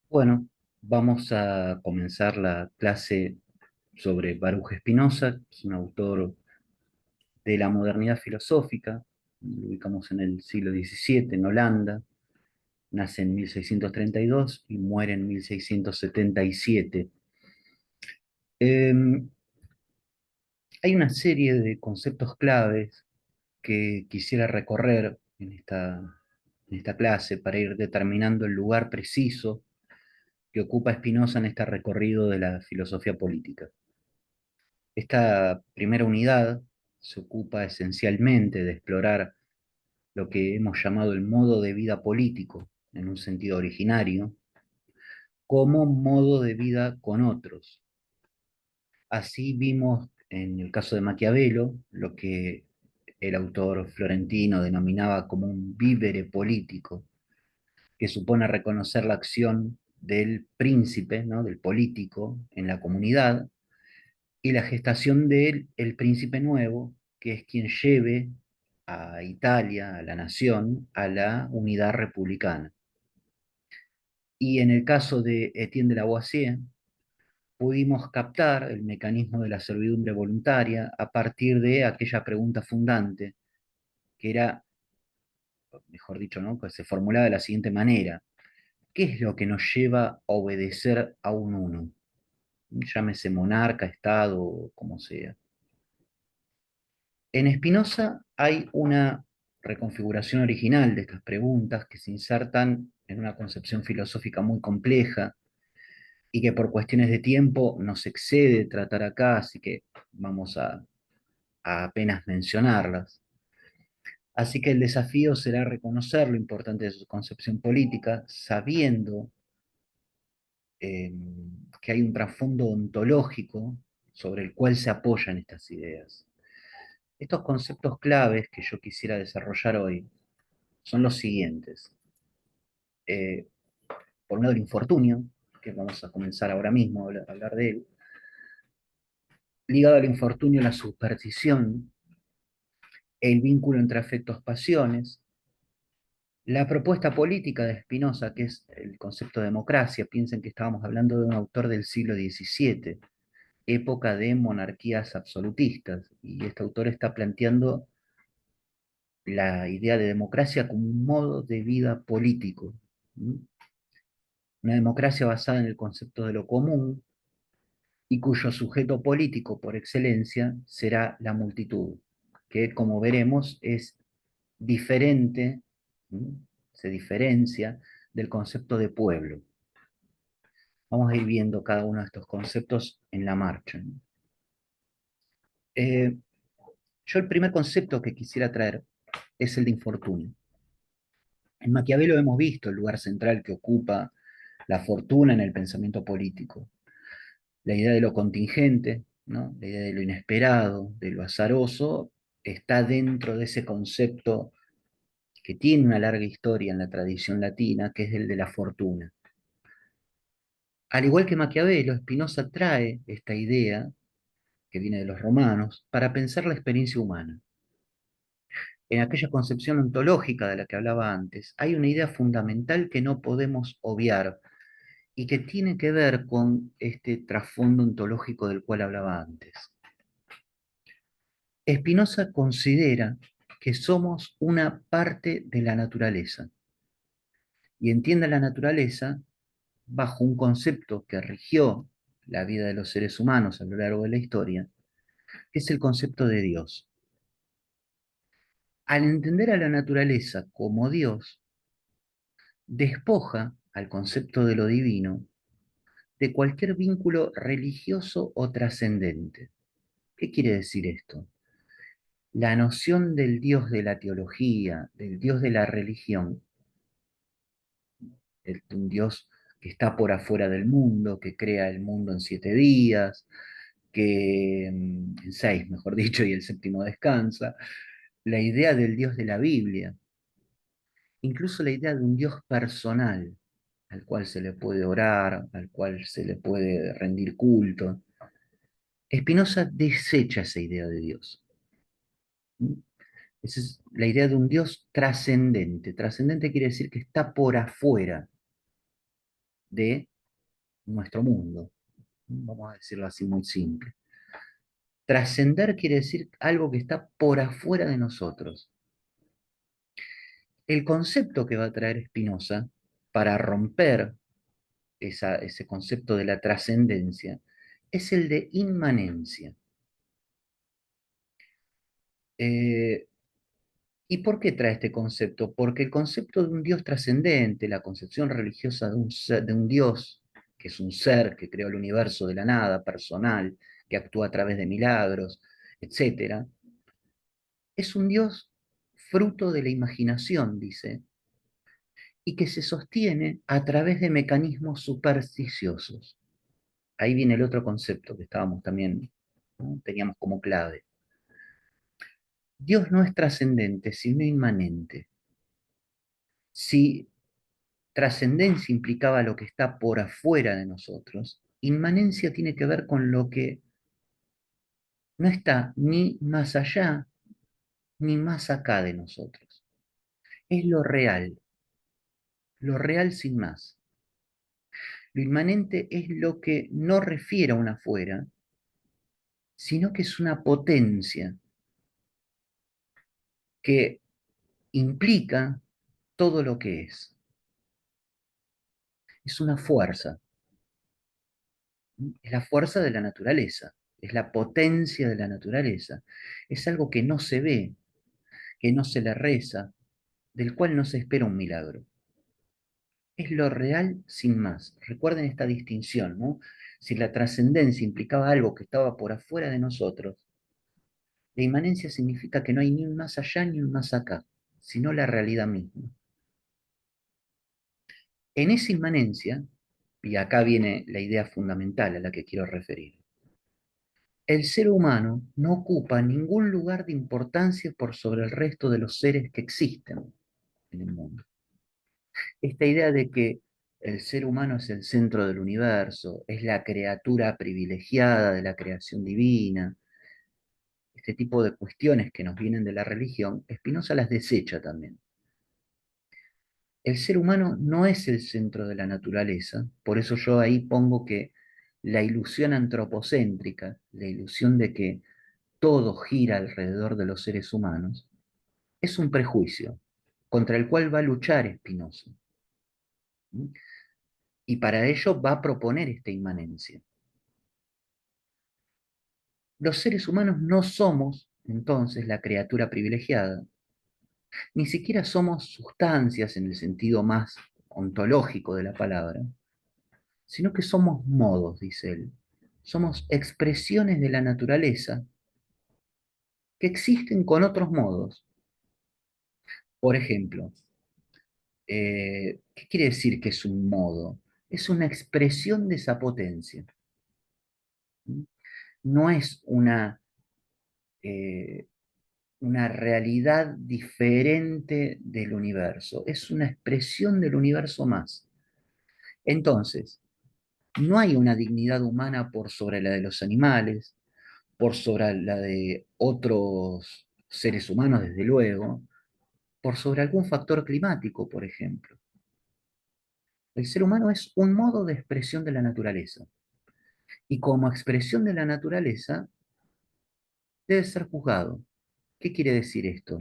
Bueno, vamos a comenzar la clase sobre Baruch Spinoza, que es un autor de la modernidad filosófica. Lo ubicamos en el siglo XVII en Holanda. Nace en 1632 y muere en 1677. Eh, Hay una serie de conceptos claves que quisiera recorrer en esta clase para ir determinando el lugar preciso que ocupa Spinoza en este recorrido de la filosofía política. Esta primera unidad se ocupa esencialmente de explorar lo que hemos llamado el modo de vida político, en un sentido originario, como modo de vida con otros. Así vimos en el caso de Maquiavelo lo que el autor florentino denominaba como un vivere político, que supone reconocer la acción del príncipe, ¿no? Del político en la comunidad, y la gestación de él, el príncipe nuevo, que es quien lleve a Italia, a la nación, a la unidad republicana. Y en el caso de Etienne de Lavoisier, pudimos captar el mecanismo de la servidumbre voluntaria a partir de aquella pregunta fundante, que era, mejor dicho, ¿no? Que se formulaba de la siguiente manera: ¿qué es lo que nos lleva a obedecer a un uno? Llámese monarca, estado, como sea. En Spinoza hay una reconfiguración original de estas preguntas que se insertan en una concepción filosófica muy compleja y que por cuestiones de tiempo nos excede tratar acá, así que vamos a apenas mencionarlas. Así que el desafío será reconocer lo importante de su concepción política, sabiendo eh, que hay un trasfondo ontológico sobre el cual se apoyan estas ideas. Estos conceptos claves que yo quisiera desarrollar hoy son los siguientes. Eh, por un lado, el infortunio, que vamos a comenzar ahora mismo a hablar de él. Ligado al infortunio, la superstición, el vínculo entre afectos, pasiones, la propuesta política de Spinoza, que es el concepto de democracia. Piensen que estábamos hablando de un autor del siglo XVII, época de monarquías absolutistas, y este autor está planteando la idea de democracia como un modo de vida político. Una democracia basada en el concepto de lo común, y cuyo sujeto político por excelencia será la multitud, que como veremos es diferente, ¿sí? Se diferencia del concepto de pueblo. Vamos a ir viendo cada uno de estos conceptos en la marcha. Eh, yo el primer concepto que quisiera traer es el de infortunio. En Maquiavelo hemos visto el lugar central que ocupa la fortuna en el pensamiento político. La idea de lo contingente, ¿no? La idea de lo inesperado, de lo azaroso, está dentro de ese concepto que tiene una larga historia en la tradición latina, que es el de la fortuna. Al igual que Maquiavelo, Spinoza trae esta idea, que viene de los romanos, para pensar la experiencia humana. En aquella concepción ontológica de la que hablaba antes, hay una idea fundamental que no podemos obviar y que tiene que ver con este trasfondo ontológico del cual hablaba antes. Spinoza considera que somos una parte de la naturaleza y entiende la naturaleza bajo un concepto que rigió la vida de los seres humanos a lo largo de la historia, que es el concepto de Dios. Al entender a la naturaleza como Dios, despoja al concepto de lo divino de cualquier vínculo religioso o trascendente. ¿Qué quiere decir esto? La noción del Dios de la teología, del Dios de la religión, un Dios que está por afuera del mundo, que crea el mundo en 7 días, en 6, mejor dicho, y el séptimo descansa, la idea del Dios de la Biblia, incluso la idea de un Dios personal, al cual se le puede orar, al cual se le puede rendir culto. Spinoza desecha esa idea de Dios. Esa es la idea de un Dios trascendente. Trascendente quiere decir que está por afuera. de nuestro mundo. Vamos a decirlo así muy simple. Trascender quiere decir algo que está por afuera de nosotros. El concepto que va a traer Spinoza para romper ese concepto de la trascendencia es el de inmanencia. Eh, ¿Y por qué trae este concepto? Porque el concepto de un Dios trascendente, la concepción religiosa de un Dios, que es un ser que creó el universo de la nada, personal, que actúa a través de milagros, etcétera, es un Dios fruto de la imaginación, dice, y que se sostiene a través de mecanismos supersticiosos. Ahí viene el otro concepto que estábamos también, ¿no? Teníamos como clave. Dios no es trascendente, sino inmanente. Si trascendencia implicaba lo que está por afuera de nosotros, inmanencia tiene que ver con lo que no está ni más allá ni más acá de nosotros. Es lo real sin más. Lo inmanente es lo que no refiere a un afuera, sino que es una potencia que implica todo lo que es. Es una fuerza, es la fuerza de la naturaleza, es la potencia de la naturaleza. Es algo que no se ve, que no se le reza, del cual no se espera un milagro. Es lo real sin más. Recuerden esta distinción, ¿no? Si la trascendencia implicaba algo que estaba por afuera de nosotros, la inmanencia significa que no hay ni un más allá ni un más acá, sino la realidad misma. En esa inmanencia, y acá viene la idea fundamental a la que quiero referir, el ser humano no ocupa ningún lugar de importancia por sobre el resto de los seres que existen en el mundo. Esta idea de que el ser humano es el centro del universo, es la criatura privilegiada de la creación divina, este tipo de cuestiones que nos vienen de la religión, Spinoza las desecha también. El ser humano no es el centro de la naturaleza, por eso yo ahí pongo que la ilusión antropocéntrica, la ilusión de que todo gira alrededor de los seres humanos, es un prejuicio contra el cual va a luchar Spinoza. ¿Mm? Y para ello va a proponer esta inmanencia. Los seres humanos no somos, entonces, la criatura privilegiada, ni siquiera somos sustancias en el sentido más ontológico de la palabra, sino que somos modos, dice él. Somos expresiones de la naturaleza que existen con otros modos. Por ejemplo, ¿qué quiere decir que es un modo? Es una expresión de esa potencia. No es eh, una realidad diferente del universo, es una expresión del universo más. Entonces, no hay una dignidad humana por sobre la de los animales, por sobre la de otros seres humanos, desde luego, por sobre algún factor climático, por ejemplo. El ser humano es un modo de expresión de la naturaleza. Y como expresión de la naturaleza, debe ser juzgado. ¿Qué quiere decir esto?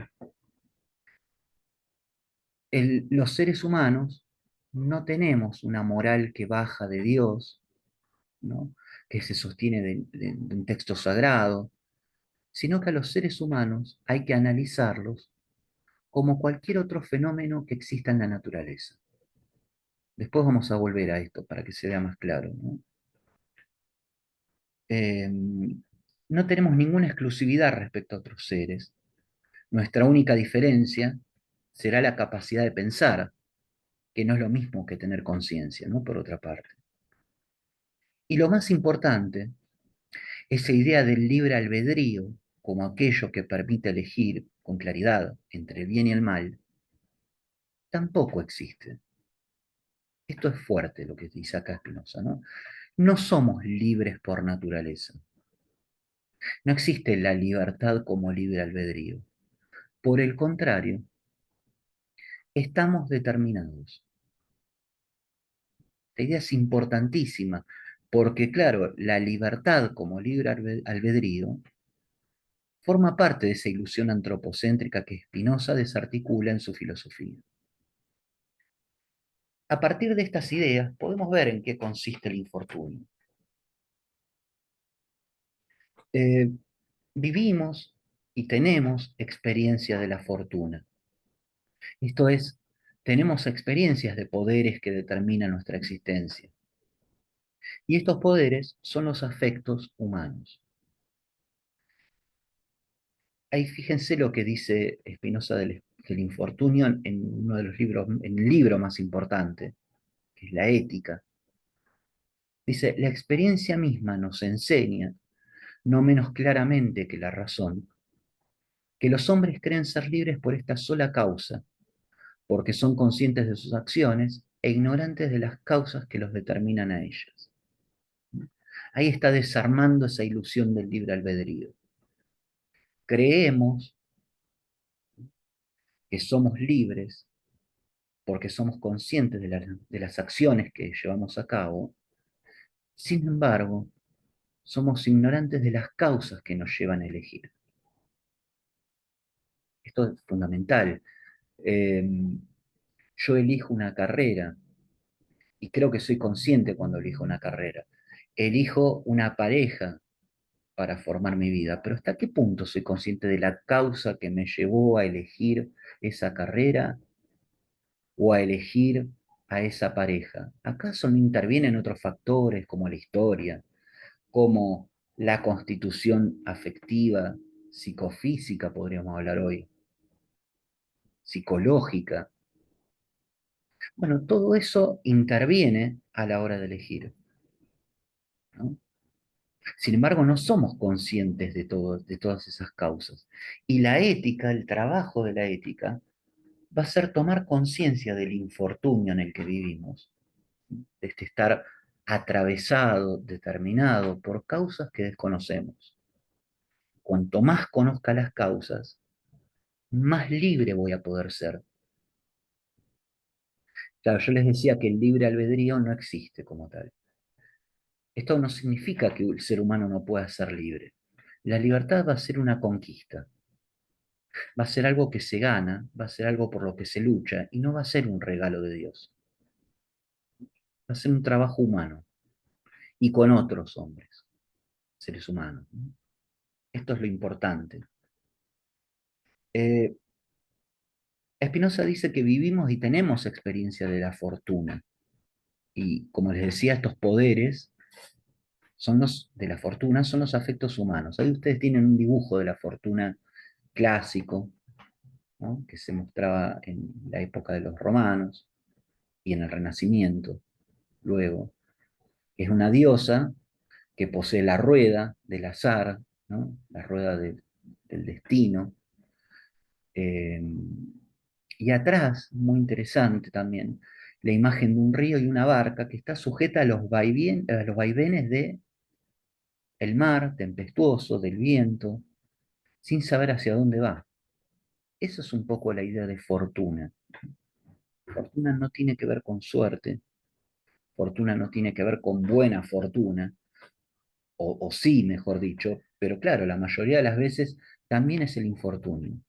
Los seres humanos no tenemos una moral que baja de Dios, ¿no? Que se sostiene de un texto sagrado, sino que a los seres humanos hay que analizarlos como cualquier otro fenómeno que exista en la naturaleza. Después vamos a volver a esto para que se vea más claro, ¿no? Eh, no tenemos ninguna exclusividad respecto a otros seres. Nuestra única diferencia será la capacidad de pensar, que no es lo mismo que tener conciencia, ¿no? Por otra parte. Y lo más importante, esa idea del libre albedrío como aquello que permite elegir con claridad entre el bien y el mal, tampoco existe. Esto es fuerte lo que dice acá Spinoza, ¿no? No somos libres por naturaleza. No existe la libertad como libre albedrío. Por el contrario, estamos determinados. Esta idea es importantísima, porque claro, la libertad como libre albedrío forma parte de esa ilusión antropocéntrica que Spinoza desarticula en su filosofía. A partir de estas ideas podemos ver en qué consiste el infortunio. Eh, Vivimos y tenemos experiencia de la fortuna. Esto es, tenemos experiencias de poderes que determinan nuestra existencia. Y estos poderes son los afectos humanos. Ahí fíjense lo que dice Spinoza del infortunio en uno de los libros, en el libro más importante, que es la Ética. Dice, la experiencia misma nos enseña, no menos claramente que la razón, que los hombres creen ser libres por esta sola causa, porque son conscientes de sus acciones e ignorantes de las causas que los determinan a ellas. Ahí está desarmando esa ilusión del libre albedrío. Creemos que somos libres porque somos conscientes de las acciones que llevamos a cabo. Sin embargo, somos ignorantes de las causas que nos llevan a elegir. Esto es fundamental. Eh, yo elijo una carrera y creo que soy consciente cuando elijo una carrera. Elijo una pareja para formar mi vida, pero ¿hasta qué punto soy consciente de la causa que me llevó a elegir esa carrera o a elegir a esa pareja? ¿Acaso no intervienen otros factores como la historia, como la constitución afectiva, psicofísica, podríamos hablar hoy, psicológica? Bueno, todo eso interviene a la hora de elegir, ¿no? Sin embargo, no somos conscientes de todas esas causas. Y la ética, el trabajo de la ética, va a ser tomar conciencia del infortunio en el que vivimos, de este estar atravesado, determinado por causas que desconocemos. Cuanto más conozca las causas, más libre voy a poder ser. Claro, yo les decía que el libre albedrío no existe como tal. Esto no significa que el ser humano no pueda ser libre. La libertad va a ser una conquista, va a ser algo que se gana, va a ser algo por lo que se lucha y no va a ser un regalo de Dios. Va a ser un trabajo humano y con otros hombres, seres humanos, ¿no? Esto es lo importante. Eh, Spinoza dice que vivimos y tenemos experiencia de la fortuna. Y como les decía, estos poderes son los de la fortuna, son los afectos humanos. Ahí ustedes tienen un dibujo de la fortuna clásico, ¿no? Que se mostraba en la época de los romanos y en el Renacimiento. Luego, es una diosa que posee la rueda del azar, ¿no? La rueda del destino. Eh, y atrás, muy interesante también, la imagen de un río y una barca que está sujeta a a los vaivenes de el mar tempestuoso, del viento, sin saber hacia dónde va. Eso es un poco la idea de fortuna. Fortuna no tiene que ver con suerte, fortuna no tiene que ver con buena fortuna, o sí, mejor dicho, pero claro, la mayoría de las veces también es el infortunio.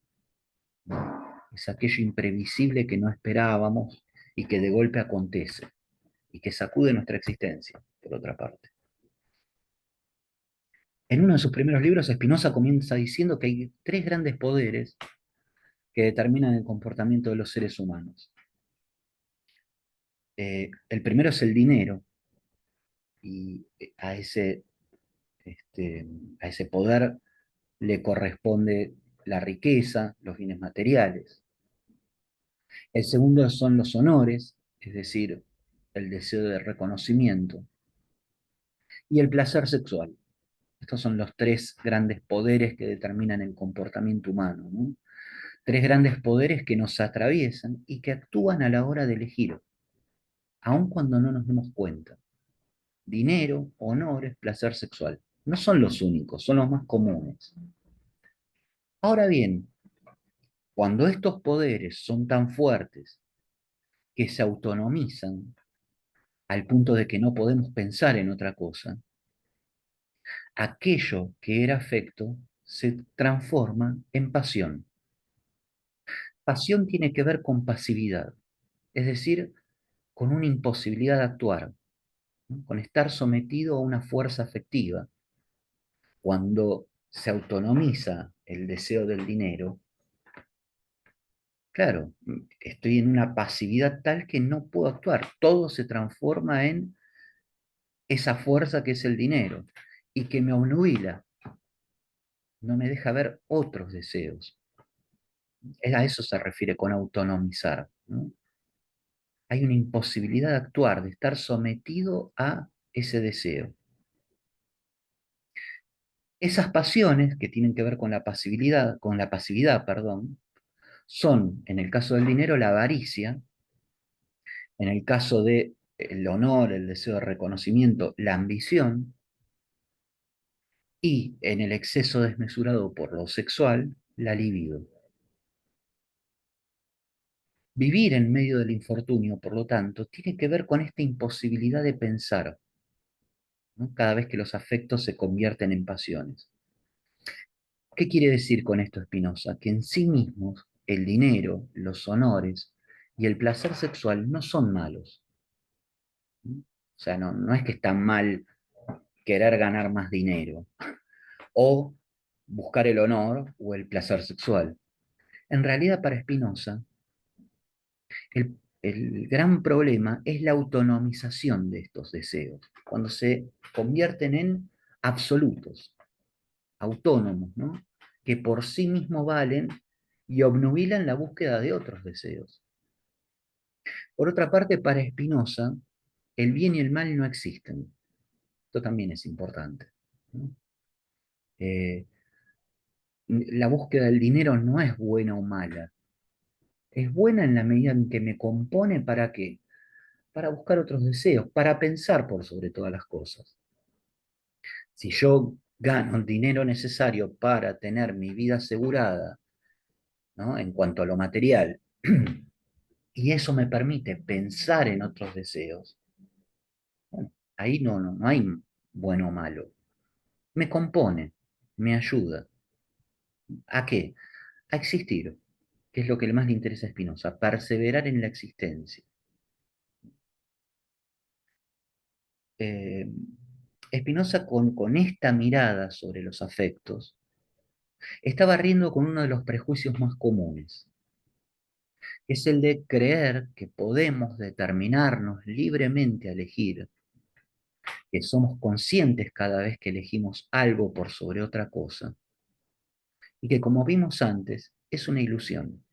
Es aquello imprevisible que no esperábamos y que de golpe acontece y que sacude nuestra existencia, por otra parte. En uno de sus primeros libros, Spinoza comienza diciendo que hay tres grandes poderes que determinan el comportamiento de los seres humanos. El primero es el dinero, y este, a ese poder le corresponde la riqueza, los bienes materiales. El segundo son los honores, es decir, el deseo de reconocimiento, y el placer sexual. Estos son los tres grandes poderes que determinan el comportamiento humano, ¿no? Tres grandes poderes que nos atraviesan y que actúan a la hora de elegir, aun cuando no nos demos cuenta. Dinero, honores, placer sexual. No son los únicos, son los más comunes. Ahora bien, cuando estos poderes son tan fuertes que se autonomizan, al punto de que no podemos pensar en otra cosa, aquello que era afecto se transforma en pasión. Pasión tiene que ver con pasividad, es decir, con una imposibilidad de actuar, ¿no? Con estar sometido a una fuerza afectiva. Cuando se autonomiza el deseo del dinero, claro, estoy en una pasividad tal que no puedo actuar. Todo se transforma en esa fuerza que es el dinero y que me obnubila, no me deja ver otros deseos. A eso se refiere con autonomizar, ¿no? Hay una imposibilidad de actuar, de estar sometido a ese deseo. Esas pasiones que tienen que ver con la pasividad, perdón, son, en el caso del dinero, la avaricia, en el caso de el honor, el deseo de reconocimiento, la ambición, y en el exceso desmesurado por lo sexual, la libido. Vivir en medio del infortunio, por lo tanto, tiene que ver con esta imposibilidad de pensar, ¿no? Cada vez que los afectos se convierten en pasiones. ¿Qué quiere decir con esto Spinoza? Que en sí mismos el dinero, los honores y el placer sexual no son malos, ¿no? O sea, no es que está mal querer ganar más dinero o buscar el honor o el placer sexual. En realidad, para Spinoza, el gran problema es la autonomización de estos deseos, cuando se convierten en absolutos, autónomos, ¿no? Que por sí mismos valen y obnubilan la búsqueda de otros deseos. Por otra parte, para Spinoza, el bien y el mal no existen. Esto también es importante, ¿no? Eh, la búsqueda del dinero no es buena o mala. Es buena en la medida en que me compone para qué, para buscar otros deseos, para pensar por sobre todas las cosas. Si yo gano el dinero necesario para tener mi vida asegurada, ¿no? En cuanto a lo material, y eso me permite pensar en otros deseos, bueno, ahí no hay bueno o malo. Me compone, me ayuda. ¿A qué? A existir, que es lo que más le interesa a Spinoza, perseverar en la existencia. Eh, Spinoza con esta mirada sobre los afectos está barriendo con uno de los prejuicios más comunes, que es el de creer que podemos determinarnos libremente a elegir, que somos conscientes cada vez que elegimos algo por sobre otra cosa, y que como vimos antes, es una ilusión.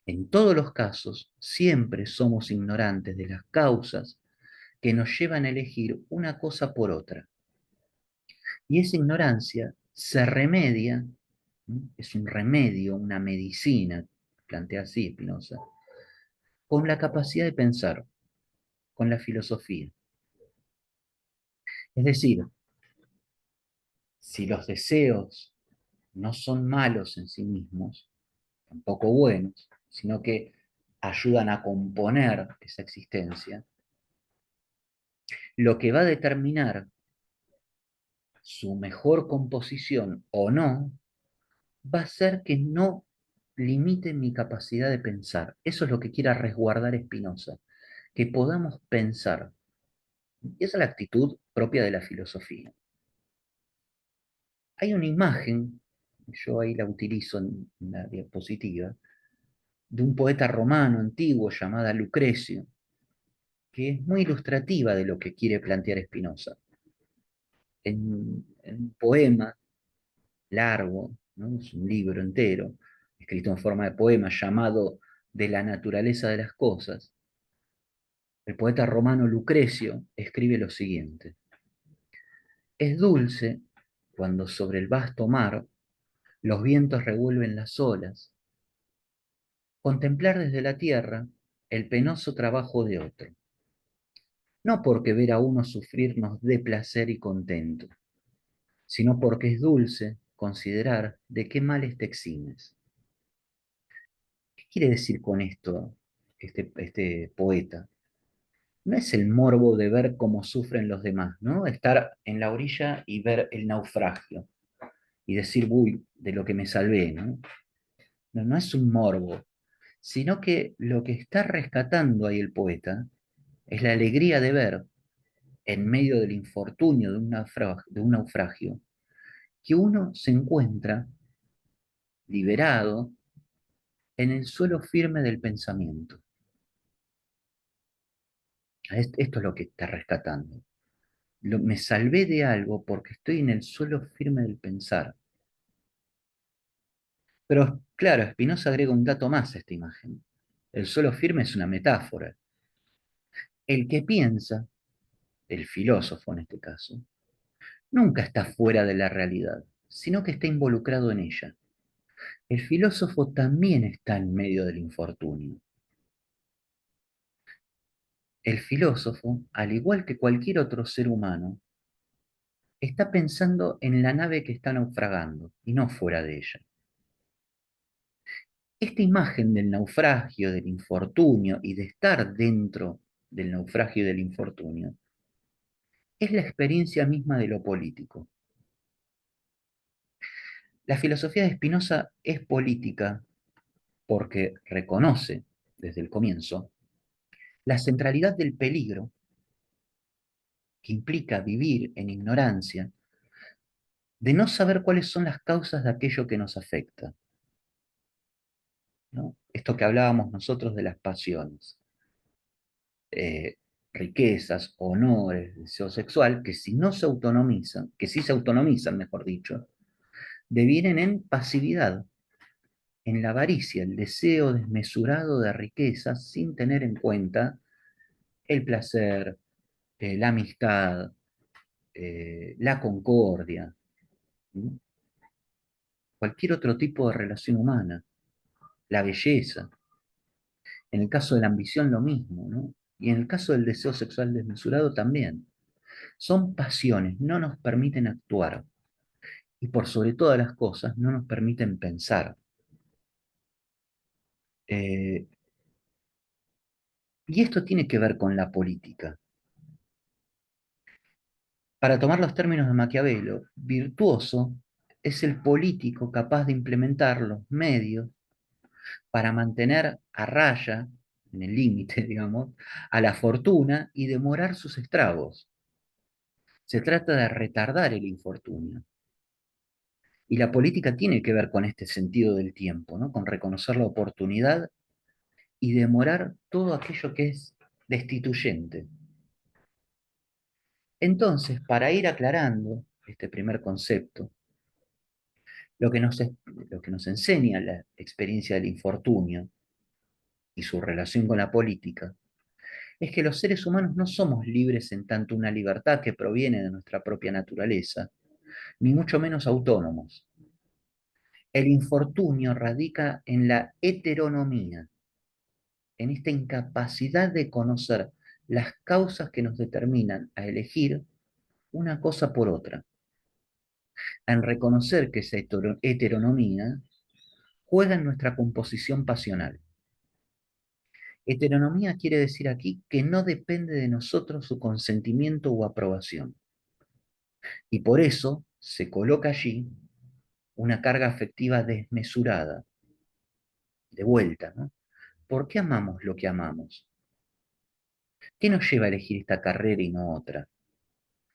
En todos los casos, siempre somos ignorantes de las causas que nos llevan a elegir una cosa por otra. Y esa ignorancia se remedia, ¿no? Es un remedio, una medicina, plantea así Spinoza, con la capacidad de pensar, con la filosofía. Es decir, si los deseos no son malos en sí mismos, tampoco buenos, sino que ayudan a componer esa existencia, lo que va a determinar su mejor composición o no, va a ser que no limite mi capacidad de pensar. Eso es lo que quiere resguardar Spinoza, que podamos pensar. Y esa es la actitud propia de la filosofía. Hay una imagen, yo ahí la utilizo en la diapositiva, de un poeta romano antiguo llamado Lucrecio, que es muy ilustrativa de lo que quiere plantear Spinoza. En un poema largo, ¿no? Es un libro entero, escrito en forma de poema llamado De la naturaleza de las cosas, el poeta romano Lucrecio escribe lo siguiente: es dulce cuando sobre el vasto mar los vientos revuelven las olas, contemplar desde la tierra el penoso trabajo de otro, no porque ver a uno sufrir nos dé placer y contento, sino porque es dulce considerar de qué males te eximes. ¿Qué quiere decir con esto este poeta? no es el morbo de ver cómo sufren los demás, ¿no? Estar en la orilla y ver el naufragio y decir, uy, de lo que me salvé, ¿no? No, no es un morbo, sino que lo que está rescatando ahí el poeta es la alegría de ver, en medio del infortunio de un naufragio, que uno se encuentra liberado en el suelo firme del pensamiento. Esto es lo que está rescatando. Me salvé de algo porque estoy en el suelo firme del pensar. Pero claro, Spinoza agrega un dato más a esta imagen. El suelo firme es una metáfora. El que piensa, el filósofo en este caso, nunca está fuera de la realidad, sino que está involucrado en ella. El filósofo también está en medio del infortunio. El filósofo, al igual que cualquier otro ser humano, está pensando en la nave que está naufragando y no fuera de ella. Esta imagen del naufragio, del infortunio y de estar dentro del naufragio y del infortunio es la experiencia misma de lo político. La filosofía de Spinoza es política porque reconoce desde el comienzo la centralidad del peligro que implica vivir en ignorancia, de no saber cuáles son las causas de aquello que nos afecta, ¿no? Esto que hablábamos nosotros de las pasiones, eh, riquezas, honores, deseo sexual, que si no se autonomizan, que si se autonomizan, mejor dicho, devienen en pasividad, en la avaricia, el deseo desmesurado de riquezas sin tener en cuenta el placer, la amistad, la concordia, ¿no? Cualquier otro tipo de relación humana, la belleza. En el caso de la ambición lo mismo, ¿no? Y en el caso del deseo sexual desmesurado también. Son pasiones, no nos permiten actuar y por sobre todas las cosas no nos permiten pensar. Eh, y esto tiene que ver con la política. Para tomar los términos de Maquiavelo, virtuoso es el político capaz de implementar los medios para mantener a raya, en el límite, digamos, a la fortuna y demorar sus estragos. Se trata de retardar el infortunio. Y la política tiene que ver con este sentido del tiempo, ¿no? Con reconocer la oportunidad y demorar todo aquello que es destituyente. Entonces, para ir aclarando este primer concepto, lo que nos, lo que nos enseña la experiencia del infortunio y su relación con la política es que los seres humanos no somos libres en tanto una libertad que proviene de nuestra propia naturaleza, ni mucho menos autónomos. El infortunio radica en la heteronomía, en esta incapacidad de conocer las causas que nos determinan a elegir una cosa por otra, en reconocer que esa heteronomía juega en nuestra composición pasional. Heteronomía quiere decir aquí que no depende de nosotros su consentimiento o aprobación. Y por eso se coloca allí una carga afectiva desmesurada, de vuelta, ¿no? ¿Por qué amamos lo que amamos? ¿Qué nos lleva a elegir esta carrera y no otra?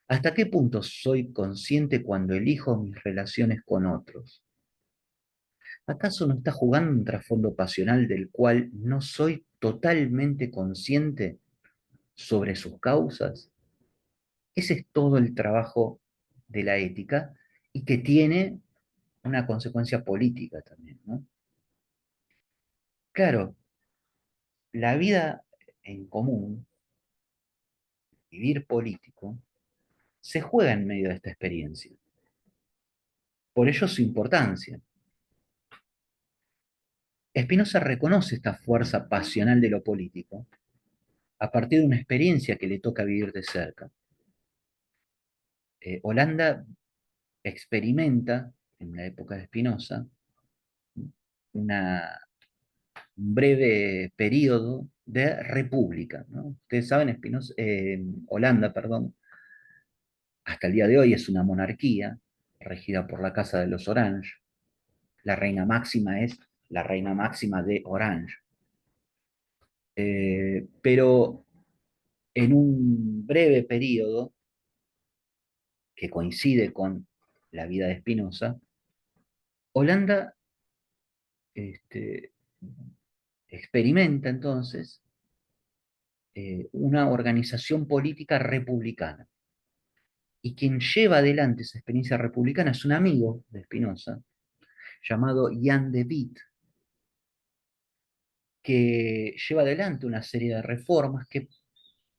¿Hasta qué punto soy consciente cuando elijo mis relaciones con otros? ¿Acaso no está jugando un trasfondo pasional del cual no soy totalmente consciente sobre sus causas? Ese es todo el trabajo de la ética y que tiene una consecuencia política también, ¿no? Claro, la vida en común, vivir político, se juega en medio de esta experiencia. Por ello su importancia. Spinoza reconoce esta fuerza pasional de lo político a partir de una experiencia que le toca vivir de cerca. Holanda experimenta, en la época de Spinoza, una un breve periodo de república, ¿no? Ustedes saben, Holanda, perdón, hasta el día de hoy es una monarquía regida por la Casa de los Orange. La reina máxima es la reina máxima de Orange. Pero en un breve periodo que coincide con la vida de Spinoza, Holanda este, experimenta entonces una organización política republicana. Y quien lleva adelante esa experiencia republicana es un amigo de Spinoza, llamado Jan de Witt, que lleva adelante una serie de reformas que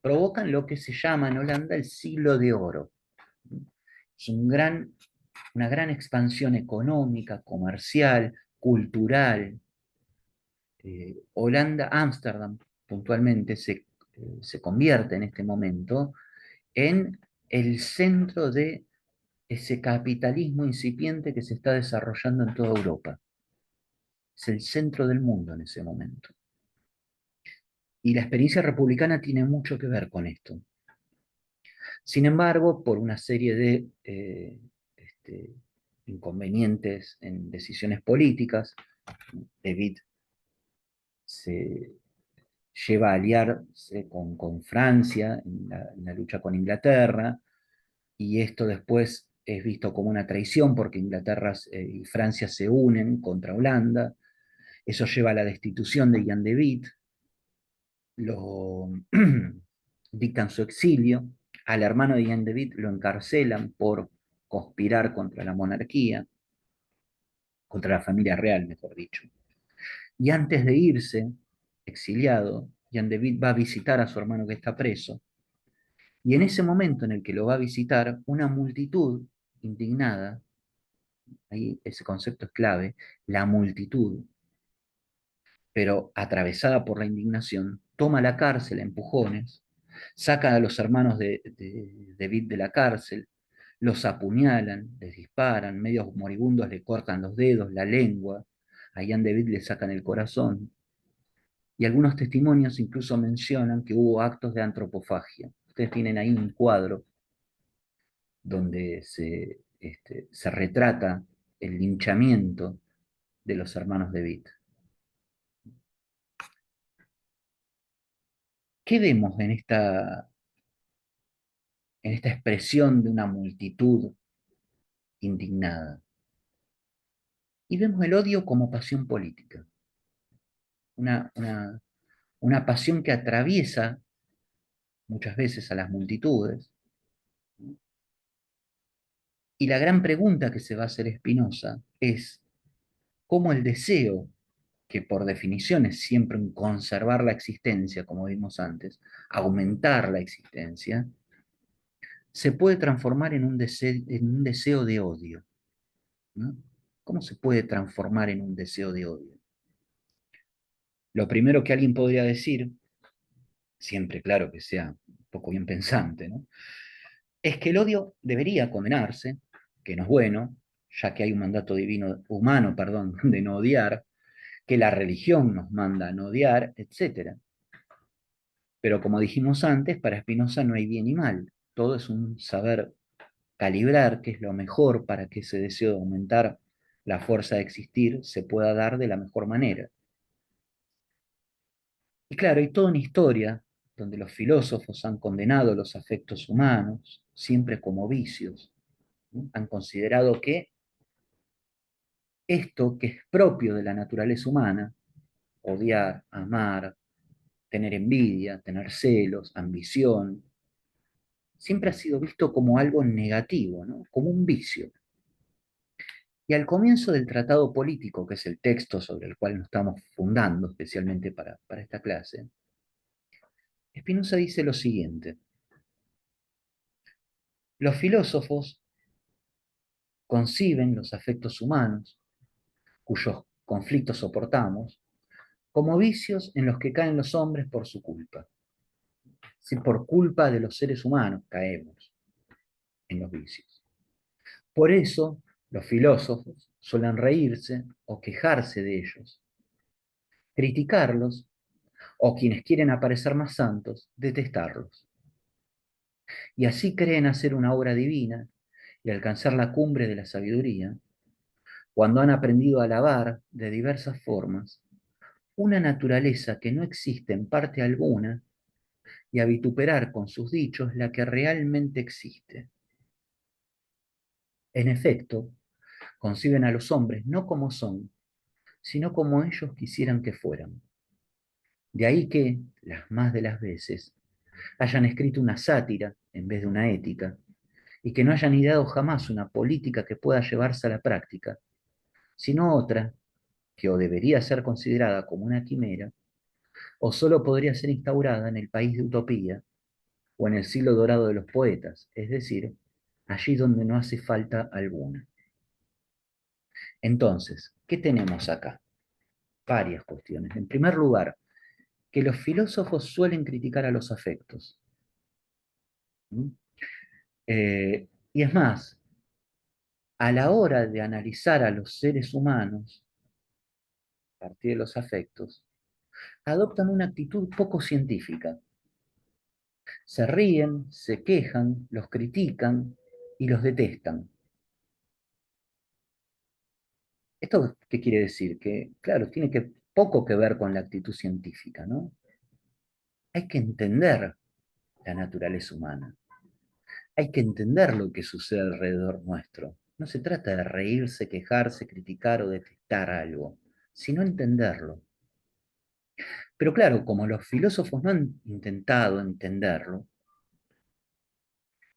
provocan lo que se llama en Holanda el siglo de oro. Es una gran expansión económica, comercial, cultural. Holanda, Ámsterdam, puntualmente, se convierte en este momento en el centro de ese capitalismo incipiente que se está desarrollando en toda Europa. Es el centro del mundo en ese momento. Y la experiencia republicana tiene mucho que ver con esto. Sin embargo, por una serie de inconvenientes en decisiones políticas, David se lleva a aliarse con Francia en la lucha con Inglaterra, y esto después es visto como una traición porque Inglaterra y Francia se unen contra Holanda. Eso lleva a la destitución de Jan de Witt, lo dictan su exilio, al hermano de Jan de Witt lo encarcelan por conspirar contra la monarquía, contra la familia real, mejor dicho. Y antes de irse, exiliado, Jan de Witt va a visitar a su hermano que está preso, y en ese momento en el que lo va a visitar, una multitud indignada, ahí ese concepto es clave, la multitud, pero atravesada por la indignación, toma la cárcel a empujones, saca a los hermanos de Vid de la cárcel, los apuñalan, les disparan, medios moribundos le cortan los dedos, la lengua, a Ian David le sacan el corazón, y algunos testimonios incluso mencionan que hubo actos de antropofagia. Ustedes tienen ahí un cuadro donde se retrata el linchamiento de los hermanos de Witt. ¿Qué vemos en esta expresión de una multitud indignada? Y vemos el odio como pasión política, una, una, una pasión que atraviesa muchas veces a las multitudes. Y la gran pregunta que se va a hacer Spinoza es cómo el deseo, que por definición es siempre un conservar la existencia, como vimos antes, aumentar la existencia, se puede transformar en un deseo de odio, ¿no? ¿Cómo se puede transformar en un deseo de odio? Lo primero que alguien podría decir, siempre claro que sea un poco bien pensante, ¿no? Es que el odio debería condenarse, que no es bueno, ya que hay un mandato divino, humano, perdón, de no odiar, que la religión nos manda a no odiar, etc. Pero como dijimos antes, para Spinoza no hay bien y mal, todo es un saber calibrar qué es lo mejor para que ese deseo de aumentar la fuerza de existir se pueda dar de la mejor manera. Y claro, hay toda una historia donde los filósofos han condenado los afectos humanos siempre como vicios, ¿no? Han considerado que esto que es propio de la naturaleza humana, odiar, amar, tener envidia, tener celos, ambición, siempre ha sido visto como algo negativo, ¿no? Como un vicio. Y al comienzo del tratado político, que es el texto sobre el cual nos estamos fundando especialmente para esta clase, Spinoza dice lo siguiente: los filósofos conciben los afectos humanos, cuyos conflictos soportamos, como vicios en los que caen los hombres por su culpa. Si por culpa de los seres humanos caemos en los vicios. Por eso los filósofos suelen reírse o quejarse de ellos. criticarlos, o quienes quieren aparecer más santos, detestarlos. Y así creen hacer una obra divina y alcanzar la cumbre de la sabiduría, cuando han aprendido a alabar de diversas formas una naturaleza que no existe en parte alguna y a vituperar con sus dichos la que realmente existe. En efecto, conciben a los hombres no como son, sino como ellos quisieran que fueran. De ahí que, las más de las veces, hayan escrito una sátira en vez de una ética, y que no hayan ideado jamás una política que pueda llevarse a la práctica, sino otra que o debería ser considerada como una quimera, o solo podría ser instaurada en el país de utopía, o en el siglo dorado de los poetas, es decir, allí donde no hace falta alguna. Entonces, ¿qué tenemos acá? Varias cuestiones. En primer lugar, que los filósofos suelen criticar a los afectos. ¿Mm? Y es más, a la hora de analizar a los seres humanos a partir de los afectos, adoptan una actitud poco científica. Se ríen, se quejan, los critican y los detestan. ¿Esto qué quiere decir? Que, claro, tiene que poco que ver con la actitud científica, ¿no? Hay que entender la naturaleza humana. Hay que entender lo que sucede alrededor nuestro. No se trata de reírse, quejarse, criticar o detestar algo, sino entenderlo. Pero claro, como los filósofos no han intentado entenderlo,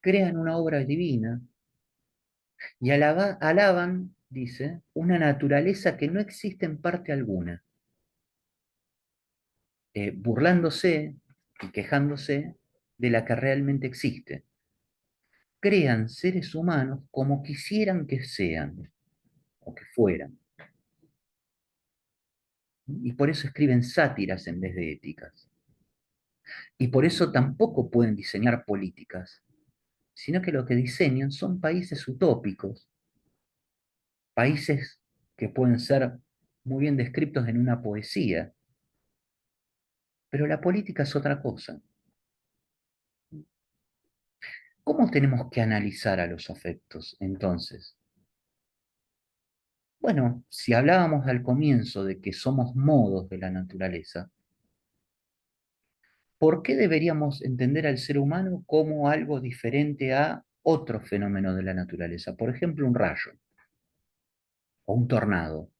crean una obra divina y alaban, dice, una naturaleza que no existe en parte alguna, burlándose y quejándose de la que realmente existe. Crean seres humanos como quisieran que sean o que fueran. Y por eso escriben sátiras en vez de éticas. Y por eso tampoco pueden diseñar políticas, sino que lo que diseñan son países utópicos, países que pueden ser muy bien descritos en una poesía, pero la política es otra cosa. ¿Cómo tenemos que analizar a los afectos entonces? Bueno, si hablábamos al comienzo de que somos modos de la naturaleza, ¿por qué deberíamos entender al ser humano como algo diferente a otro fenómeno de la naturaleza? Por ejemplo, un rayo o un tornado,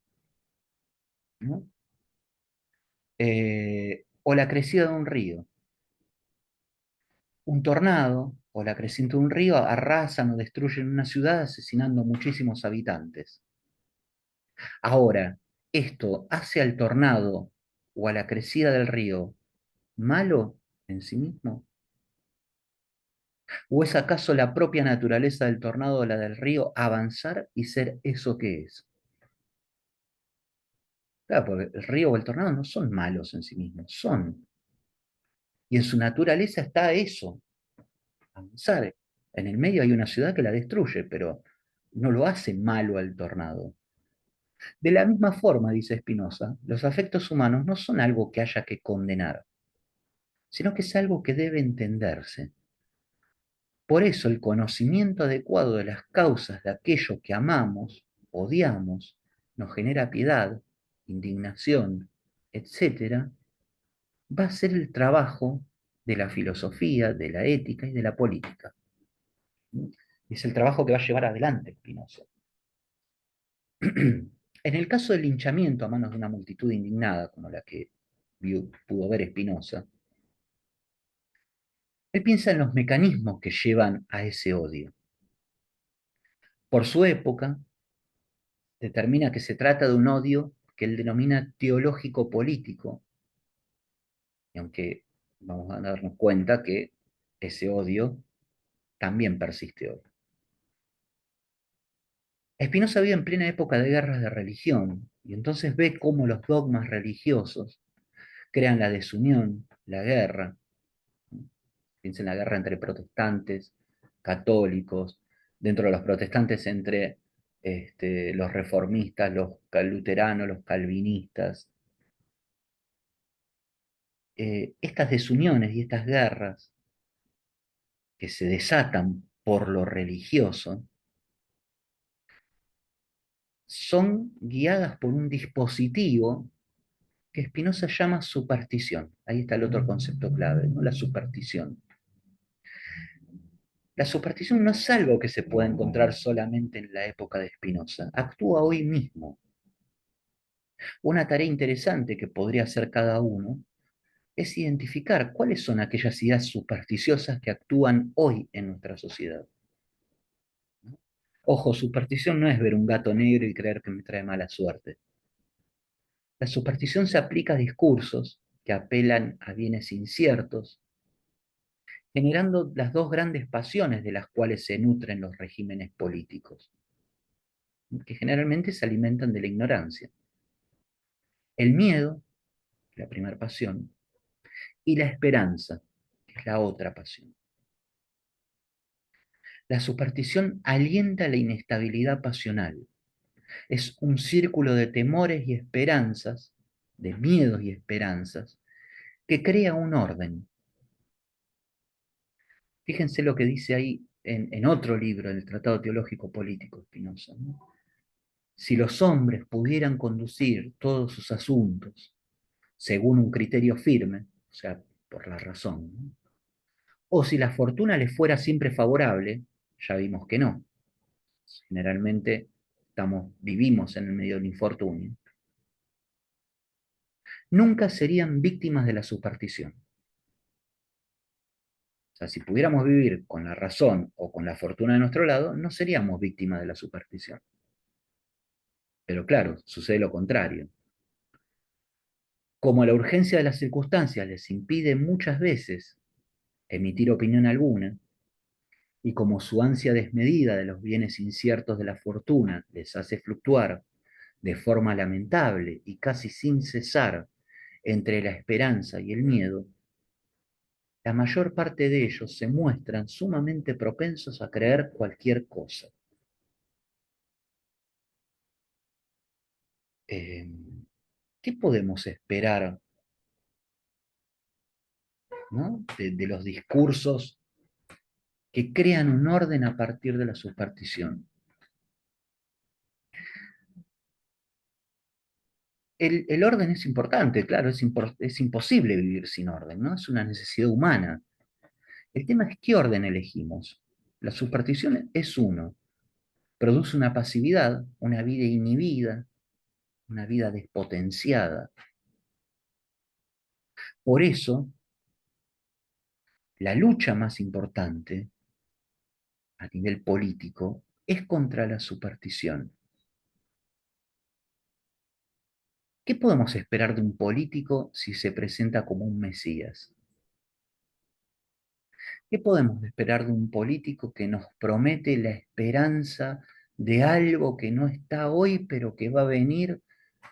¿no? O la crecida de un río. Un tornado o la creciente de un río arrasan o destruyen una ciudad asesinando muchísimos habitantes. Ahora, ¿esto hace al tornado o a la crecida del río malo en sí mismo? ¿O es acaso la propia naturaleza del tornado o la del río avanzar y ser eso que es? Claro, porque el río o el tornado no son malos en sí mismos, son. Y en su naturaleza está eso, avanzar. En el medio hay una ciudad que la destruye, pero no lo hace malo al tornado. De la misma forma, dice Spinoza, los afectos humanos no son algo que haya que condenar, sino que es algo que debe entenderse. Por eso el conocimiento adecuado de las causas de aquello que amamos, odiamos, nos genera piedad, indignación, etcétera, va a ser el trabajo de la filosofía, de la ética y de la política. Es el trabajo que va a llevar adelante Spinoza. En el caso del linchamiento a manos de una multitud indignada, como la que pudo ver Spinoza, él piensa en los mecanismos que llevan a ese odio. Por su época, determina que se trata de un odio que él denomina teológico-político, y aunque vamos a darnos cuenta que ese odio también persiste hoy. Spinoza vive en plena época de guerras de religión, y entonces ve cómo los dogmas religiosos crean la desunión, la guerra. Piensa en la guerra entre protestantes, católicos, dentro de los protestantes entre los reformistas, los luteranos, los calvinistas. estas desuniones y estas guerras que se desatan por lo religioso son guiadas por un dispositivo que Spinoza llama superstición. Ahí está el otro concepto clave, ¿no? La superstición. La superstición no es algo que se pueda encontrar solamente en la época de Spinoza, actúa hoy mismo. Una tarea interesante que podría hacer cada uno es identificar cuáles son aquellas ideas supersticiosas que actúan hoy en nuestra sociedad. Ojo, superstición no es ver un gato negro y creer que me trae mala suerte. La superstición se aplica a discursos que apelan a bienes inciertos, generando las dos grandes pasiones de las cuales se nutren los regímenes políticos, que generalmente se alimentan de la ignorancia. El miedo, la primera pasión, y la esperanza, que es la otra pasión. La superstición alienta la inestabilidad pasional. Es un círculo de temores y esperanzas, de miedos y esperanzas, que crea un orden. Fíjense lo que dice ahí en otro libro, en el Tratado Teológico Político, Spinoza, ¿no? Si los hombres pudieran conducir todos sus asuntos según un criterio firme, o sea, por la razón, ¿no? O si la fortuna les fuera siempre favorable, ya vimos que no. Generalmente vivimos en el medio del infortunio. Nunca serían víctimas de la superstición. O sea, si pudiéramos vivir con la razón o con la fortuna de nuestro lado, no seríamos víctimas de la superstición. Pero claro, sucede lo contrario. Como la urgencia de las circunstancias les impide muchas veces emitir opinión alguna, y como su ansia desmedida de los bienes inciertos de la fortuna les hace fluctuar de forma lamentable y casi sin cesar entre la esperanza y el miedo, la mayor parte de ellos se muestran sumamente propensos a creer cualquier cosa. Eh, ¿Qué podemos esperar, ¿no? de los discursos que crean un orden a partir de la superstición? El orden es importante, claro, es imposible vivir sin orden, ¿no? Es una necesidad humana. El tema es qué orden elegimos. La superstición es uno, produce una pasividad, una vida inhibida, una vida despotenciada. Por eso, la lucha más importante a nivel político es contra la superstición. ¿Qué podemos esperar de un político si se presenta como un mesías? ¿Qué podemos esperar de un político que nos promete la esperanza de algo que no está hoy, pero que va a venir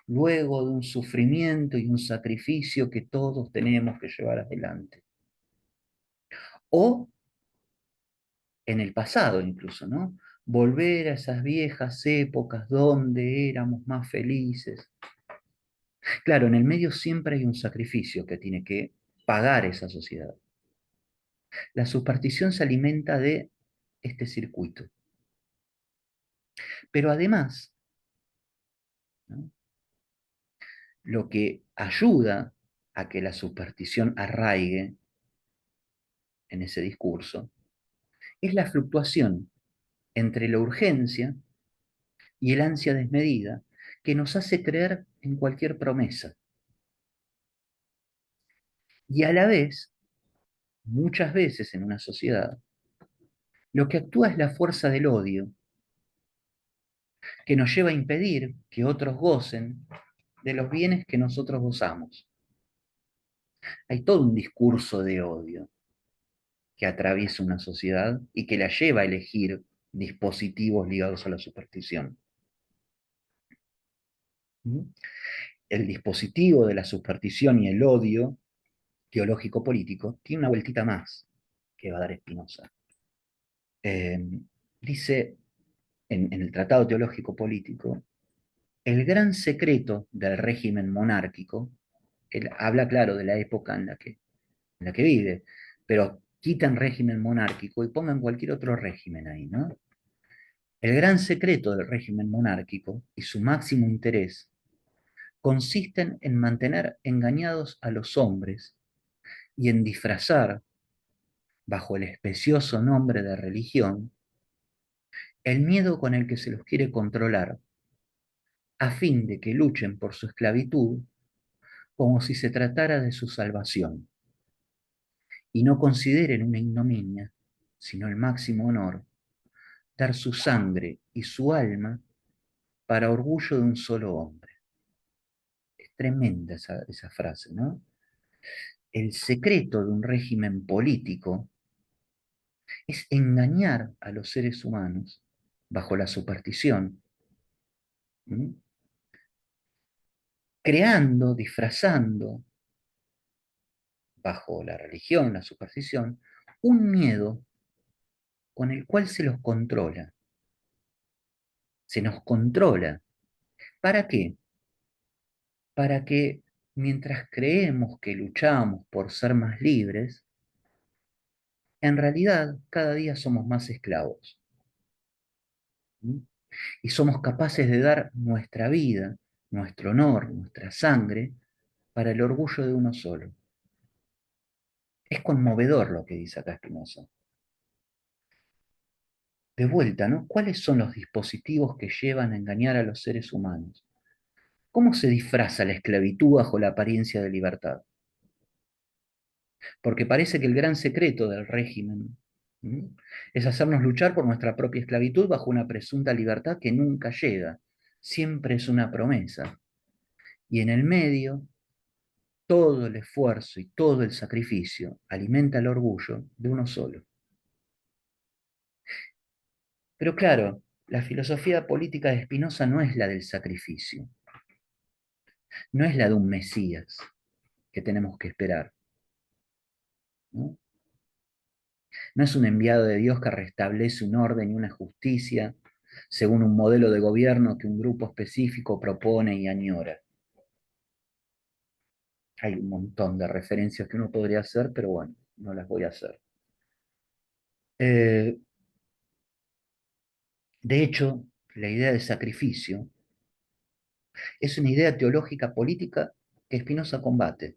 luego de un sufrimiento y un sacrificio que todos tenemos que llevar adelante? O en el pasado incluso, ¿no? Volver a esas viejas épocas donde éramos más felices. Claro, en el medio siempre hay un sacrificio que tiene que pagar esa sociedad. La superstición se alimenta de este circuito. Pero además, ¿no? Lo que ayuda a que la superstición arraigue en ese discurso es la fluctuación entre la urgencia y el ansia desmedida que nos hace creer en cualquier promesa. Y a la vez, muchas veces en una sociedad, lo que actúa es la fuerza del odio, que nos lleva a impedir que otros gocen de los bienes que nosotros gozamos. Hay todo un discurso de odio que atraviesa una sociedad y que la lleva a elegir dispositivos ligados a la superstición. ¿Mm? El dispositivo de la superstición y el odio teológico-político tiene una vueltita más que va a dar Spinoza. Eh, Dice en el Tratado Teológico Político, el gran secreto del régimen monárquico Él habla, claro, de la época en la que vive, pero quitan régimen monárquico y pongan cualquier otro régimen ahí, ¿no? El gran secreto del régimen monárquico y su máximo interés consisten en mantener engañados a los hombres y en disfrazar, bajo el especioso nombre de religión, el miedo con el que se los quiere controlar, a fin de que luchen por su esclavitud como si se tratara de su salvación, y no consideren una ignominia, sino el máximo honor, dar su sangre y su alma para orgullo de un solo hombre. Es tremenda esa frase, ¿no? El secreto de un régimen político es engañar a los seres humanos bajo la superstición, ¿m? Creando, disfrazando, bajo la religión, la superstición, un miedo con el cual se los controla, se nos controla. ¿Para qué? Para que mientras creemos que luchamos por ser más libres, en realidad cada día somos más esclavos. ¿M? Y somos capaces de dar nuestra vida, nuestro honor, nuestra sangre, para el orgullo de uno solo. Es conmovedor lo que dice acá Spinoza. De vuelta, ¿no? ¿Cuáles son los dispositivos que llevan a engañar a los seres humanos? ¿Cómo se disfraza la esclavitud bajo la apariencia de libertad? Porque parece que el gran secreto del régimen, ¿m? es hacernos luchar por nuestra propia esclavitud bajo una presunta libertad que nunca llega, siempre es una promesa. Y en el medio, todo el esfuerzo y todo el sacrificio alimenta el orgullo de uno solo. Pero claro, la filosofía política de Spinoza no es la del sacrificio, no es la de un Mesías que tenemos que esperar, ¿no? No es un enviado de Dios que restablece un orden y una justicia según un modelo de gobierno que un grupo específico propone y añora. Hay un montón de referencias que uno podría hacer, pero bueno, no las voy a hacer. Eh, de hecho, la idea de sacrificio es una idea teológica política que Spinoza combate.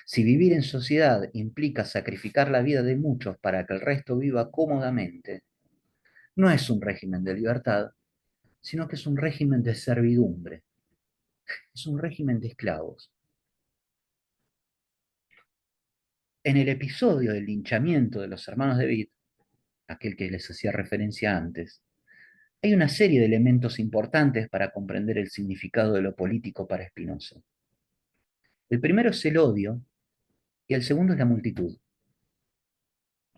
Si vivir en sociedad implica sacrificar la vida de muchos para que el resto viva cómodamente, no es un régimen de libertad, sino que es un régimen de servidumbre, es un régimen de esclavos. En el episodio del linchamiento de los hermanos de Witt, aquel que les hacía referencia antes, hay una serie de elementos importantes para comprender el significado de lo político para Spinoza. El primero es el odio y el segundo es la multitud.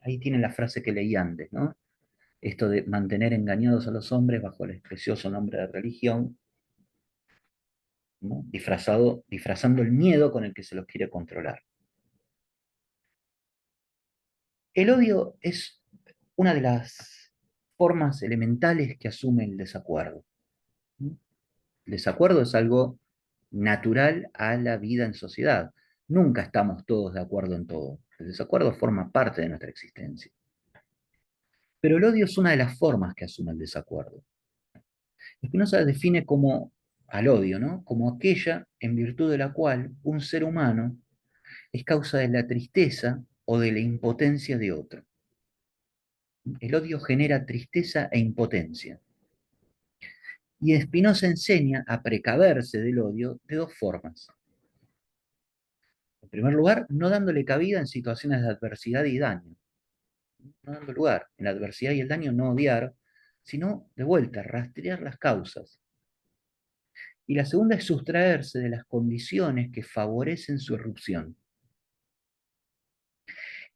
Ahí tienen la frase que leí antes, ¿no? Esto de mantener engañados a los hombres bajo el precioso nombre de religión, ¿no? Disfrazando el miedo con el que se los quiere controlar. El odio es una de las formas elementales que asume el desacuerdo. ¿No? El desacuerdo es algo natural a la vida en sociedad. Nunca estamos todos de acuerdo en todo. El desacuerdo forma parte de nuestra existencia. Pero el odio es una de las formas que asume el desacuerdo. Spinoza define como al odio, ¿no? Como aquella en virtud de la cual un ser humano es causa de la tristeza o de la impotencia de otro. El odio genera tristeza e impotencia. Y Spinoza enseña a precaverse del odio de dos formas. En primer lugar, no dándole cabida en situaciones de adversidad y daño. No dando lugar en la adversidad y el daño, no odiar, sino de vuelta, rastrear las causas. Y la segunda es sustraerse de las condiciones que favorecen su erupción.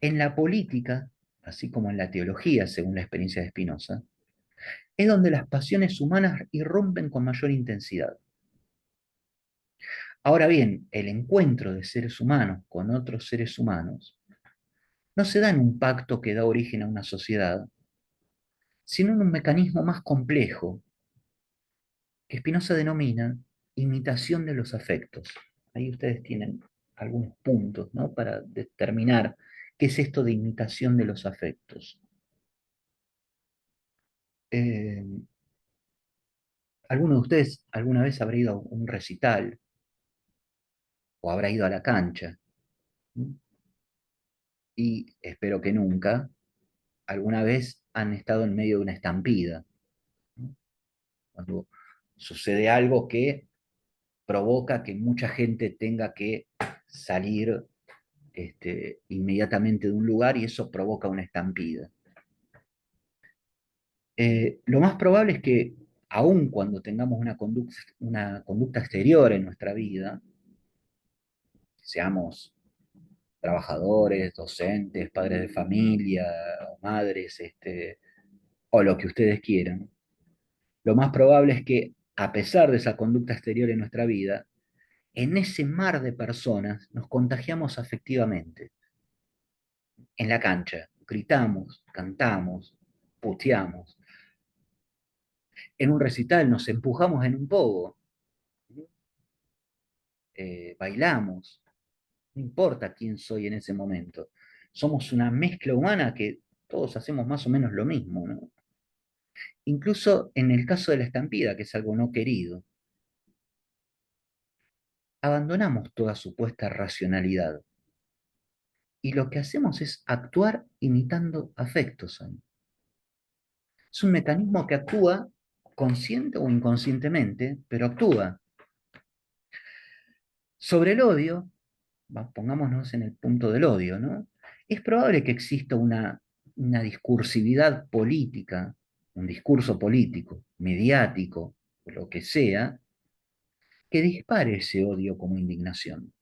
En la política, así como en la teología, según la experiencia de Spinoza, es donde las pasiones humanas irrumpen con mayor intensidad. Ahora bien, el encuentro de seres humanos con otros seres humanos no se da en un pacto que da origen a una sociedad, sino en un mecanismo más complejo que Spinoza denomina imitación de los afectos. Ahí ustedes tienen algunos puntos, ¿no? Para determinar qué es esto de imitación de los afectos. Eh, ¿Alguno de ustedes alguna vez habrá ido a un recital o habrá ido a la cancha? ¿Mm? Y espero que nunca, alguna vez han estado en medio de una estampida, ¿no? Cuando sucede algo que provoca que mucha gente tenga que salir inmediatamente de un lugar y eso provoca una estampida. Lo más probable es que aun cuando tengamos una conducta exterior en nuestra vida, seamos trabajadores, docentes, padres de familia, o madres, o lo que ustedes quieran, lo más probable es que a pesar de esa conducta exterior en nuestra vida, en ese mar de personas nos contagiamos afectivamente. En la cancha, gritamos, cantamos, puteamos. En un recital nos empujamos en un pogo, bailamos, no importa quién soy en ese momento. Somos una mezcla humana que todos hacemos más o menos lo mismo, ¿no? Incluso en el caso de la estampida, que es algo no querido, abandonamos toda supuesta racionalidad y lo que hacemos es actuar imitando afectos ahí. Es un mecanismo que actúa consciente o inconscientemente, pero actúa. Sobre el odio, pongámonos en el punto del odio, ¿no? Es probable que exista una discursividad política, un discurso político, mediático, lo que sea, que dispare ese odio como indignación.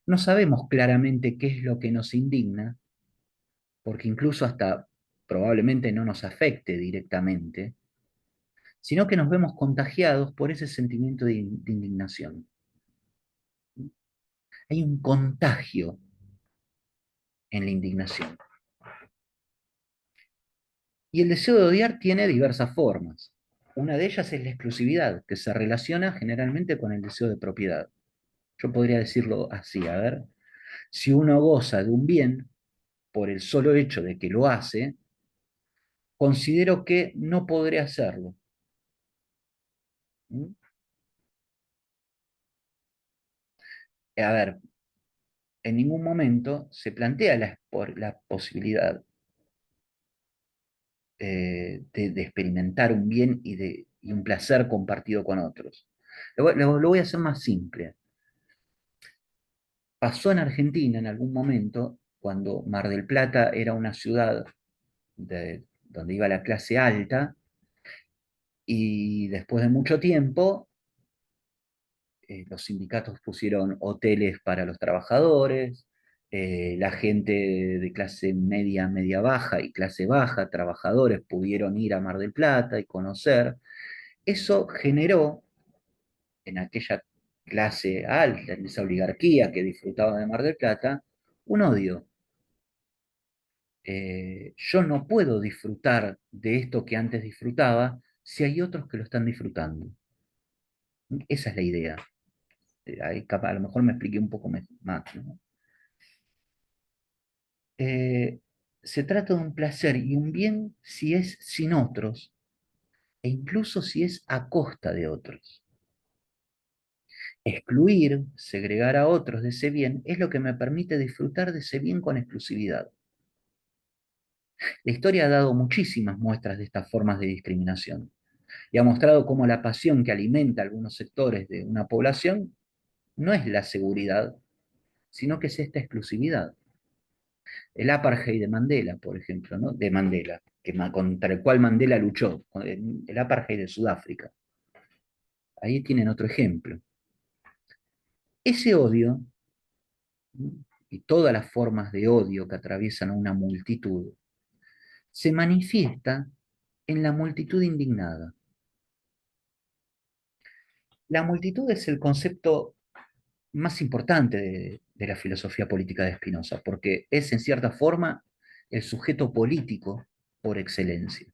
No sabemos claramente qué es lo que nos indigna, porque incluso hasta probablemente no nos afecte directamente, sino que nos vemos contagiados por ese sentimiento de indignación. Hay un contagio en la indignación. Y el deseo de odiar tiene diversas formas. Una de ellas es la exclusividad, que se relaciona generalmente con el deseo de propiedad. Yo podría decirlo así, a ver, si uno goza de un bien por el solo hecho de que lo hace, considero que no podré hacerlo. ¿Mm? A ver, en ningún momento se plantea la posibilidad de experimentar un bien y un placer compartido con otros. Lo voy a hacer más simple. Pasó en Argentina en algún momento, cuando Mar del Plata era una ciudad donde iba la clase alta, y después de mucho tiempo, los sindicatos pusieron hoteles para los trabajadores, la gente de clase media, media baja y clase baja, trabajadores, pudieron ir a Mar del Plata y conocer. Eso generó en aquella clase alta, en esa oligarquía que disfrutaba de Mar del Plata, un odio. Yo no puedo disfrutar de esto que antes disfrutaba si hay otros que lo están disfrutando. Esa es la idea. Ahí a lo mejor me expliqué un poco más, ¿no? Eh, Se trata de un placer y un bien si es sin otros, e incluso si es a costa de otros. Excluir, segregar a otros de ese bien, es lo que me permite disfrutar de ese bien con exclusividad. La historia ha dado muchísimas muestras de estas formas de discriminación y ha mostrado cómo la pasión que alimenta algunos sectores de una población no es la seguridad, sino que es esta exclusividad. El apartheid de Mandela, por ejemplo, ¿no? De Mandela, contra el cual Mandela luchó, el apartheid de Sudáfrica. Ahí tienen otro ejemplo. Ese odio, ¿no? Y todas las formas de odio que atraviesan a una multitud se manifiesta en la multitud indignada. La multitud es el concepto más importante de la filosofía política de Spinoza, porque es en cierta forma el sujeto político por excelencia.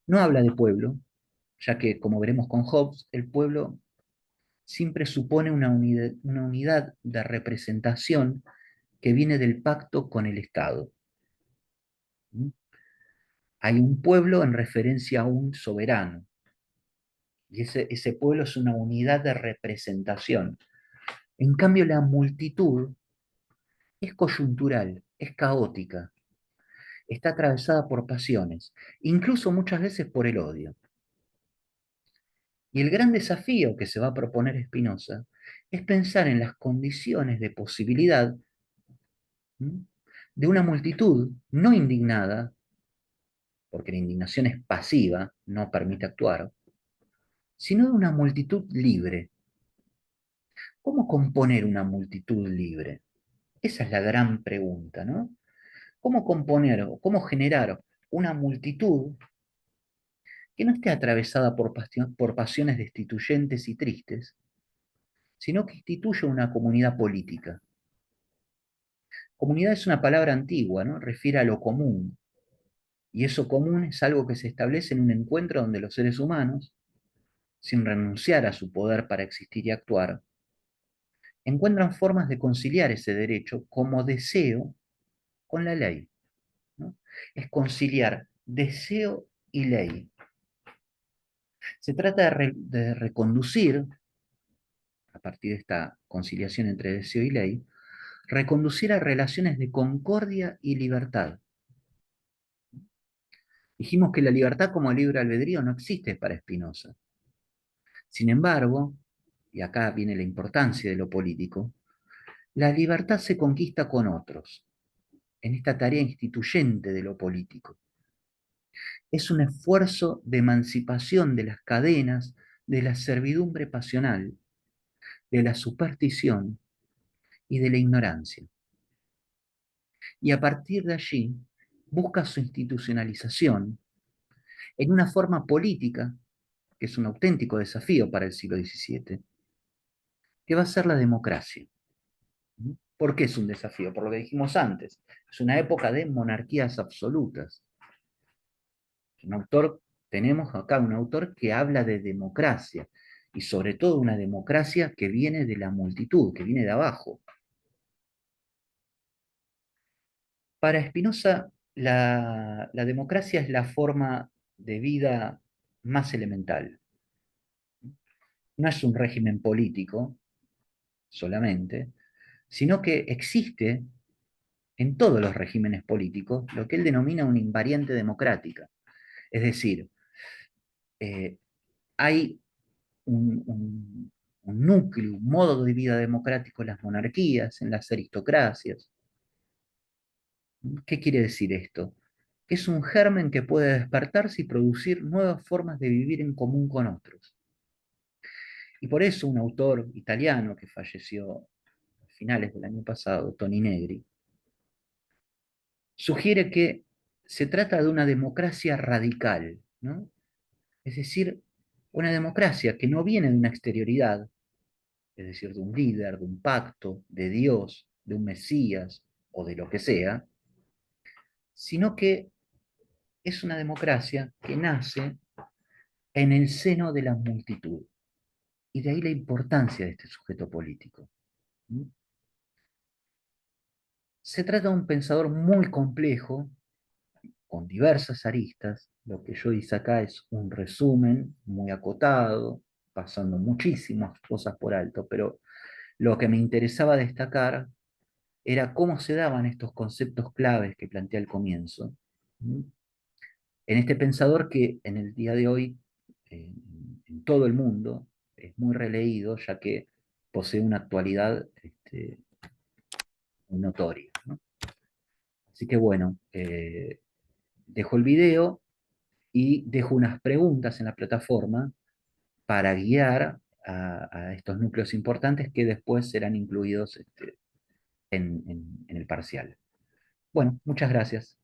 No habla de pueblo, ya que, como veremos con Hobbes, el pueblo siempre supone una unidad de representación que viene del pacto con el Estado. ¿Mm? Hay un pueblo en referencia a un soberano, y ese pueblo es una unidad de representación. En cambio, la multitud es coyuntural, es caótica, está atravesada por pasiones, incluso muchas veces por el odio. Y el gran desafío que se va a proponer Spinoza es pensar en las condiciones de posibilidad, ¿m?, de una multitud no indignada, porque la indignación es pasiva, no permite actuar, sino de una multitud libre. ¿Cómo componer una multitud libre? Esa es la gran pregunta, ¿no? ¿Cómo componer o cómo generar una multitud que no esté atravesada por pasiones destituyentes y tristes, sino que instituya una comunidad política? Comunidad es una palabra antigua, ¿no? Refiere a lo común, y eso común es algo que se establece en un encuentro donde los seres humanos, sin renunciar a su poder para existir y actuar, encuentran formas de conciliar ese derecho como deseo con la ley, ¿no? Es conciliar deseo y ley. Se trata de reconducir, a partir de esta conciliación entre deseo y ley, reconducir a relaciones de concordia y libertad. Dijimos que la libertad como libre albedrío no existe para Spinoza. Sin embargo, y acá viene la importancia de lo político, la libertad se conquista con otros, en esta tarea instituyente de lo político. Es un esfuerzo de emancipación de las cadenas, de la servidumbre pasional, de la superstición y de la ignorancia. Y a partir de allí busca su institucionalización en una forma política, que es un auténtico desafío para el siglo XVII, que va a ser la democracia. ¿Por qué es un desafío? Por lo que dijimos antes. Es una época de monarquías absolutas. Un autor, tenemos acá un autor que habla de democracia, y sobre todo una democracia que viene de la multitud, que viene de abajo. Para Spinoza, la democracia es la forma de vida más elemental. No es un régimen político solamente, sino que existe en todos los regímenes políticos lo que él denomina una invariante democrática. Es decir, eh, hay un núcleo, un modo de vida democrático en las monarquías, en las aristocracias. ¿Qué quiere decir esto? Que es un germen que puede despertarse y producir nuevas formas de vivir en común con otros. Y por eso un autor italiano que falleció a finales del año pasado, Toni Negri, sugiere que se trata de una democracia radical, ¿no? Es decir, una democracia que no viene de una exterioridad, es decir, de un líder, de un pacto, de Dios, de un Mesías o de lo que sea, sino que es una democracia que nace en el seno de la multitud. Y de ahí la importancia de este sujeto político. Se trata de un pensador muy complejo, con diversas aristas. Lo que yo hice acá es un resumen muy acotado, pasando muchísimas cosas por alto, pero lo que me interesaba destacar era cómo se daban estos conceptos claves que planteé al comienzo, en este pensador que en el día de hoy, en todo el mundo, es muy releído, ya que posee una actualidad muy notoria, ¿no? Así que bueno, dejo el video y dejo unas preguntas en la plataforma para guiar a estos núcleos importantes que después serán incluidos en el parcial. Bueno, muchas gracias.